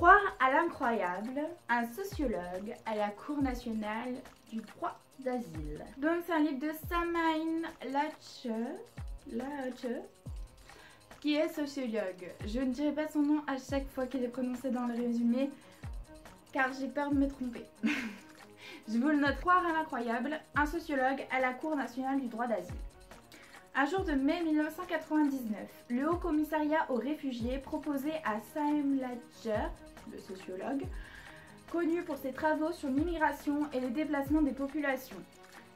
Croire à l'incroyable, un sociologue à la Cour nationale du droit d'asile. Donc c'est un livre de Samaïn Lache, qui est sociologue. Je ne dirai pas son nom à chaque fois qu'il est prononcé dans le résumé, car j'ai peur de me tromper. Je vous le note. Croire à l'incroyable, un sociologue à la Cour nationale du droit d'asile. Un jour de mai 1999, le Haut Commissariat aux réfugiés proposait à Samaïn Lache, le sociologue, connu pour ses travaux sur l'immigration et les déplacements des populations,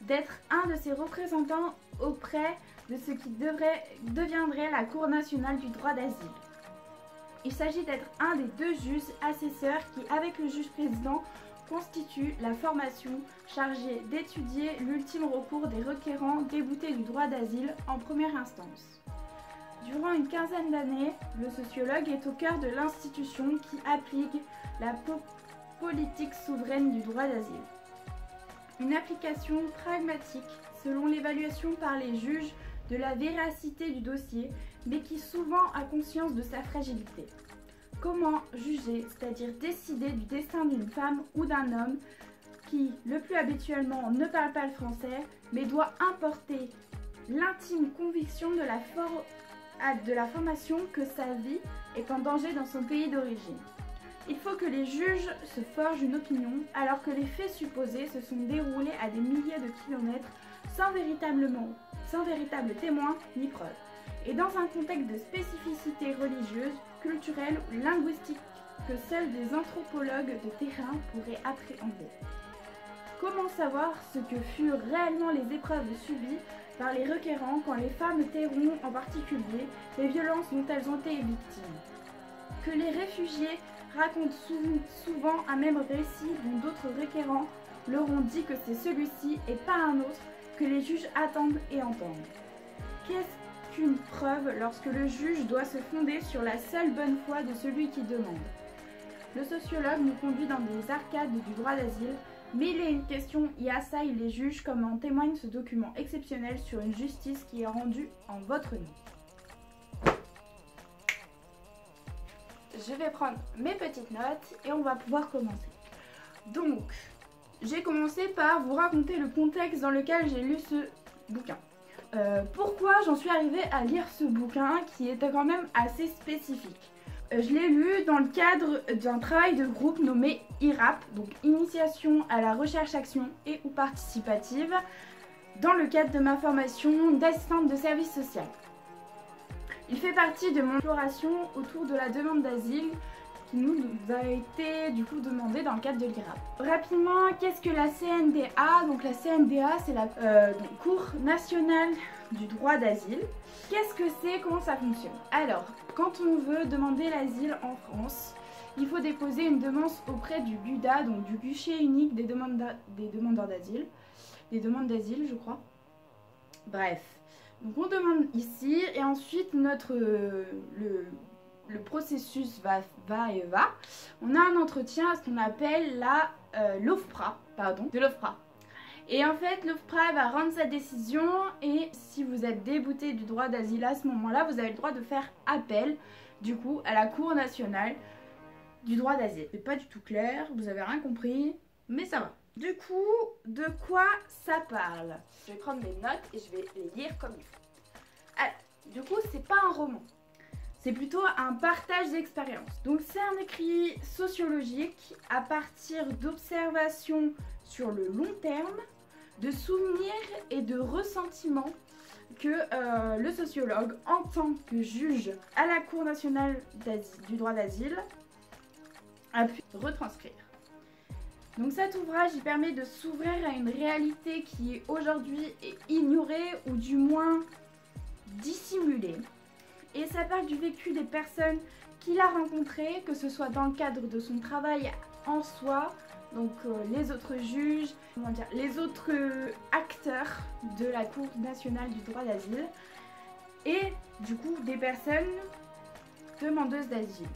d'être un de ses représentants auprès de ce qui deviendrait la Cour nationale du droit d'asile. Il s'agit d'être un des deux juges assesseurs qui, avec le juge président, constitue la formation chargée d'étudier l'ultime recours des requérants déboutés du droit d'asile en première instance. Durant une quinzaine d'années, le sociologue est au cœur de l'institution qui applique la politique souveraine du droit d'asile. Une application pragmatique selon l'évaluation par les juges de la véracité du dossier, mais qui souvent a conscience de sa fragilité. Comment juger, c'est-à-dire décider du destin d'une femme ou d'un homme qui, le plus habituellement, ne parle pas le français, mais doit importer l'intime conviction de la formation que sa vie est en danger dans son pays d'origine. Il faut que les juges se forgent une opinion alors que les faits supposés se sont déroulés à des milliers de kilomètres sans véritable témoin ni preuve, et dans un contexte de spécificité religieuse, culturelle ou linguistique que seuls des anthropologues de terrain pourraient appréhender. Comment savoir ce que furent réellement les épreuves subies par les requérants quand les femmes tairont en particulier les violences dont elles ont été victimes? Que les réfugiés racontent souvent un même récit dont d'autres requérants leur ont dit que c'est celui-ci et pas un autre que les juges attendent et entendent. Qu'est-ce qu'une preuve lorsque le juge doit se fonder sur la seule bonne foi de celui qui demande? Le sociologue nous conduit dans des arcades du droit d'asile, mais il est une question y assaille les juges comme en témoigne ce document exceptionnel sur une justice qui est rendue en votre nom. Je vais prendre mes petites notes et on va pouvoir commencer. Donc, j'ai commencé par vous raconter le contexte dans lequel j'ai lu ce bouquin. Pourquoi j'en suis arrivée à lire ce bouquin qui était quand même assez spécifique. Je l'ai lu dans le cadre d'un travail de groupe nommé IRAP, donc Initiation à la recherche-action et ou participative, dans le cadre de ma formation d'assistante de service social. Il fait partie de mon exploration autour de la demande d'asile qui nous a été du coup demandée dans le cadre de l'IRAP. Rapidement, qu'est-ce que la CNDA? Donc la CNDA, c'est la Cour nationale du droit d'asile. Qu'est-ce que c'est? Comment ça fonctionne? Alors, quand on veut demander l'asile en France, il faut déposer une demande auprès du GUDA, donc du guichet unique des demandeurs d'asile. Des demandes d'asile, je crois. Bref. Donc on demande ici et ensuite le processus va. On a un entretien à ce qu'on appelle l'OFPRA, Et en fait, l'OFPRA va rendre sa décision et si vous êtes débouté du droit d'asile à ce moment-là, vous avez le droit de faire appel, du coup, à la Cour nationale du droit d'asile. C'est pas du tout clair, vous avez rien compris, mais ça va. Du coup, de quoi ça parle? Je vais prendre mes notes et je vais les lire comme il faut. Alors, du coup, c'est pas un roman. C'est plutôt un partage d'expérience. Donc c'est un écrit sociologique à partir d'observations sur le long terme, de souvenirs et de ressentiments que le sociologue, en tant que juge à la Cour nationale du droit d'asile, a pu retranscrire. Donc cet ouvrage il permet de s'ouvrir à une réalité qui est aujourd'hui ignorée ou du moins dissimulée. Et ça parle du vécu des personnes qu'il a rencontrées, que ce soit dans le cadre de son travail en soi, donc les autres juges, les autres acteurs de la Cour nationale du droit d'asile, et du coup des personnes demandeuses d'asile.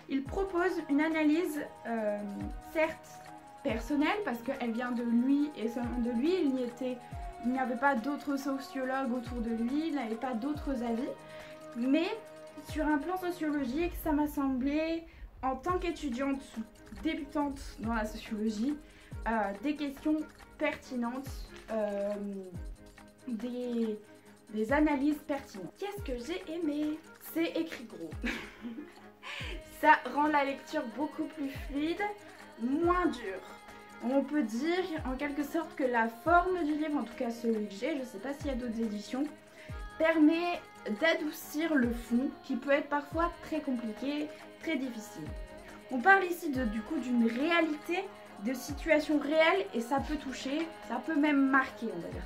Il propose une analyse, certes personnelle, parce qu'elle vient de lui et seulement de lui, il n'y avait pas d'autres sociologues autour de lui, il n'avait pas d'autres avis. Mais sur un plan sociologique, ça m'a semblé en tant qu'étudiante débutante dans la sociologie, des questions pertinentes, des analyses pertinentes. Qu'est-ce que j'ai aimé? C'est écrit gros. Ça rend la lecture beaucoup plus fluide, moins dure. On peut dire en quelque sorte que la forme du livre, en tout cas celui que j'ai, je ne sais pas s'il y a d'autres éditions, permet d'adoucir le fond qui peut être parfois très compliqué, très difficile. On parle ici du coup d'une réalité, de situations réelles et ça peut toucher, ça peut même marquer, on va dire.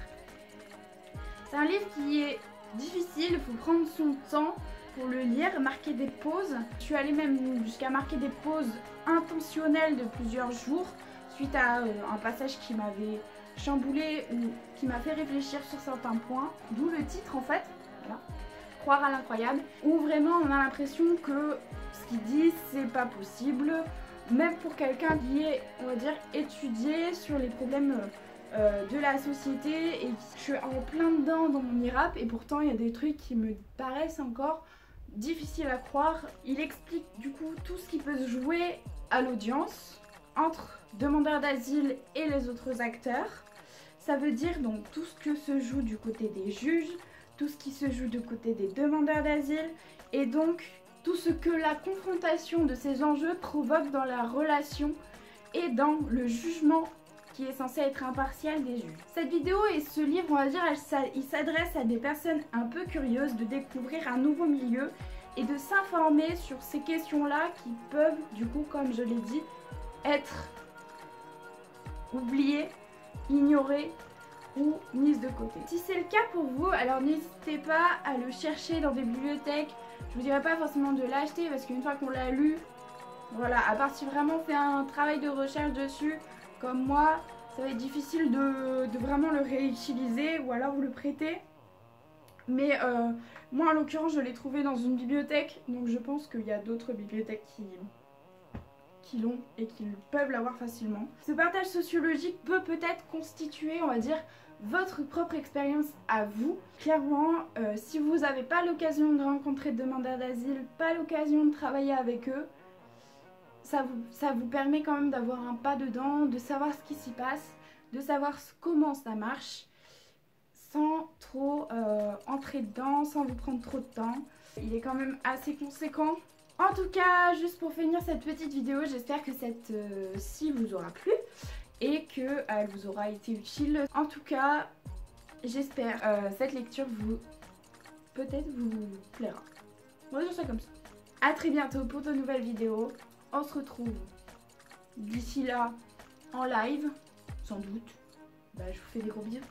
C'est un livre qui est difficile, il faut prendre son temps pour le lire, marquer des pauses. Je suis allée même jusqu'à marquer des pauses intentionnelles de plusieurs jours suite à un passage qui m'avait chamboulé ou qui m'a fait réfléchir sur certains points, d'où le titre en fait, voilà. Croire à l'incroyable, où vraiment on a l'impression que ce qu'il dit c'est pas possible, même pour quelqu'un qui est, on va dire, étudié sur les problèmes de la société, et je suis en plein dedans dans mon IRAP et pourtant il y a des trucs qui me paraissent encore difficiles à croire. Il explique du coup tout ce qui peut se jouer à l'audience entre demandeurs d'asile et les autres acteurs. Ça veut dire donc tout ce que se joue du côté des juges, tout ce qui se joue du côté des demandeurs d'asile et donc tout ce que la confrontation de ces enjeux provoque dans la relation et dans le jugement qui est censé être impartial des juges. Cette vidéo et ce livre, on va dire, il s'adresse à des personnes un peu curieuses de découvrir un nouveau milieu et de s'informer sur ces questions-là qui peuvent, du coup, comme je l'ai dit, être oubliées, ignorées ou mises de côté. Si c'est le cas pour vous, alors n'hésitez pas à le chercher dans des bibliothèques. Je vous dirais pas forcément de l'acheter parce qu'une fois qu'on l'a lu, voilà, à part si vraiment on fait un travail de recherche dessus, comme moi, ça va être difficile de vraiment le réutiliser ou alors vous le prêter. Mais moi en l'occurrence je l'ai trouvé dans une bibliothèque, donc je pense qu'il y a d'autres bibliothèques qui l'ont et qui peuvent l'avoir facilement. Ce partage sociologique peut peut-être constituer, on va dire, votre propre expérience à vous. Clairement, si vous n'avez pas l'occasion de rencontrer de demandeurs d'asile, pas l'occasion de travailler avec eux, ça vous permet quand même d'avoir un pas dedans, de savoir ce qui s'y passe, de savoir comment ça marche, sans trop entrer dedans, sans vous prendre trop de temps. Il est quand même assez conséquent. En tout cas, juste pour finir cette petite vidéo, j'espère que cette-ci vous aura plu et qu'elle vous aura été utile. En tout cas, j'espère cette lecture peut-être vous plaira. On va dire ça comme ça. A très bientôt pour de nouvelles vidéos. On se retrouve d'ici là en live, sans doute. Bah, je vous fais des gros bisous.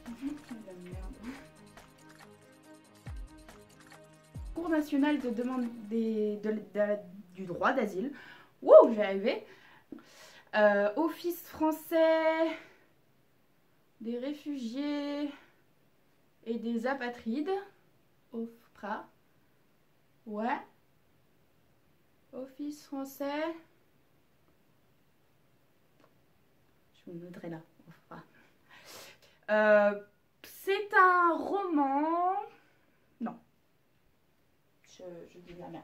La merde. Cours national de demande du droit d'asile. Wow, j'y arrivé. Office français des réfugiés et des apatrides. OFPRA. Ouais. Office français. Je me noterai là. C'est un roman. Non. Je dis la merde.